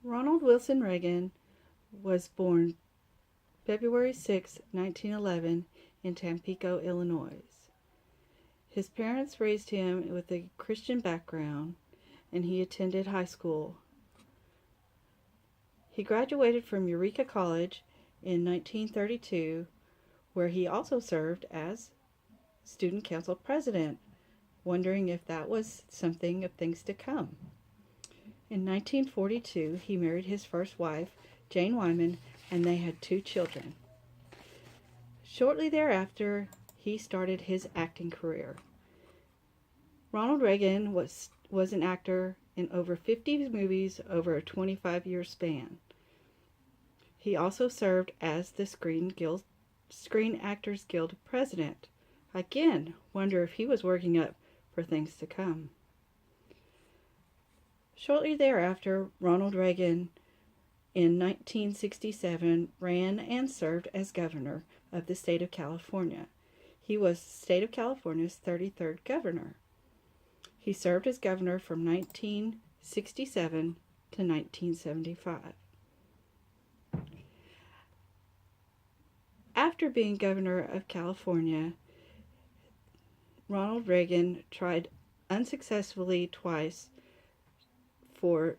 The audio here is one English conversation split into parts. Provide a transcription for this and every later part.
Ronald Wilson Reagan was born February 6, 1911, in Tampico, Illinois. His parents raised him with a Christian background, and he attended high school. He graduated from Eureka College in 1932, where he also served as student council president, wondering if that was something of things to come. In 1942, he married his first wife, Jane Wyman, and they had 2 children. Shortly thereafter, he started his acting career. Ronald Reagan was an actor in over 50 movies over a 25-year span. He also served as the Screen Actors Guild president. Again, wonder if he was working up for things to come. Shortly thereafter, Ronald Reagan in 1967 ran and served as governor of the state of California. He was the state of California's 33rd governor. He served as governor from 1967 to 1975. After being governor of California, Ronald Reagan tried unsuccessfully twice for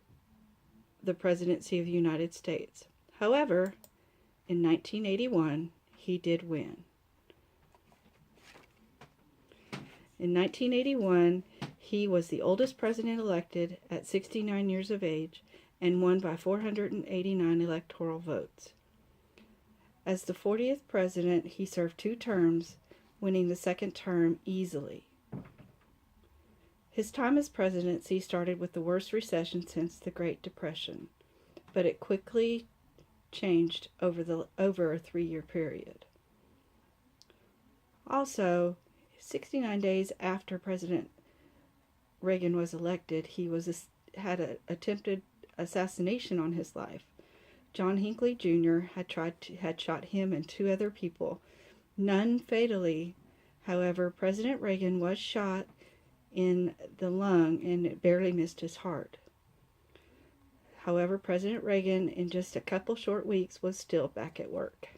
the presidency of the United States. However, in 1981, he did win. In 1981, he was the oldest president elected at 69 years of age and won by 489 electoral votes. As the 40th president, he served 2 terms, winning the second term easily. His time as presidency started with the worst recession since the Great Depression, but it quickly changed over a 3-year period. Also, 69 days after President Reagan was elected, he had an attempted assassination on his life. John Hinckley Jr. had shot him and 2 other people, none fatally. However, President Reagan was shot in the lung and it barely missed his heart. However, President Reagan, in just a couple short weeks, was still back at work.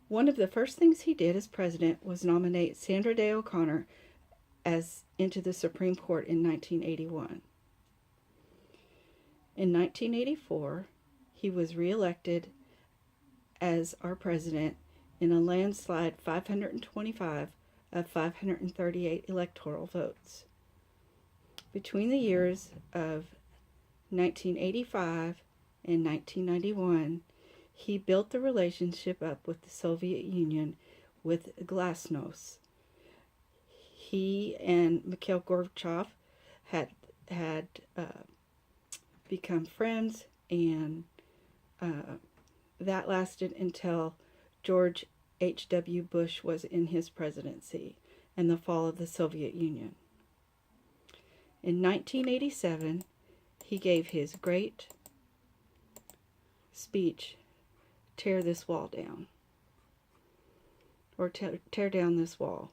One of the first things he did as president was nominate Sandra Day O'Connor into the Supreme Court in 1981. In 1984, he was reelected as our president in a landslide 525 of 538 electoral votes. Between the years of 1985 and 1991, he built the relationship up with the Soviet Union with glasnost. He and Mikhail Gorbachev had become friends, and that lasted until George H.W. Bush was in his presidency and the fall of the Soviet Union. In 1987, he gave his great speech, "Tear this wall down," or tear down this wall.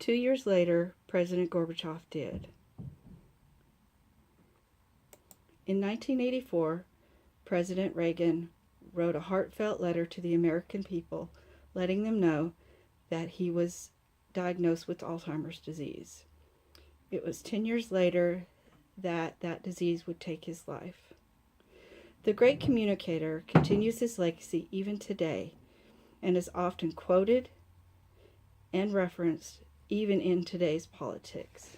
2 years later, President Gorbachev did. In 1984, President Reagan wrote a heartfelt letter to the American people, letting them know that he was diagnosed with Alzheimer's disease. It was 10 years later that disease would take his life. The great communicator continues his legacy even today and is often quoted and referenced even in today's politics.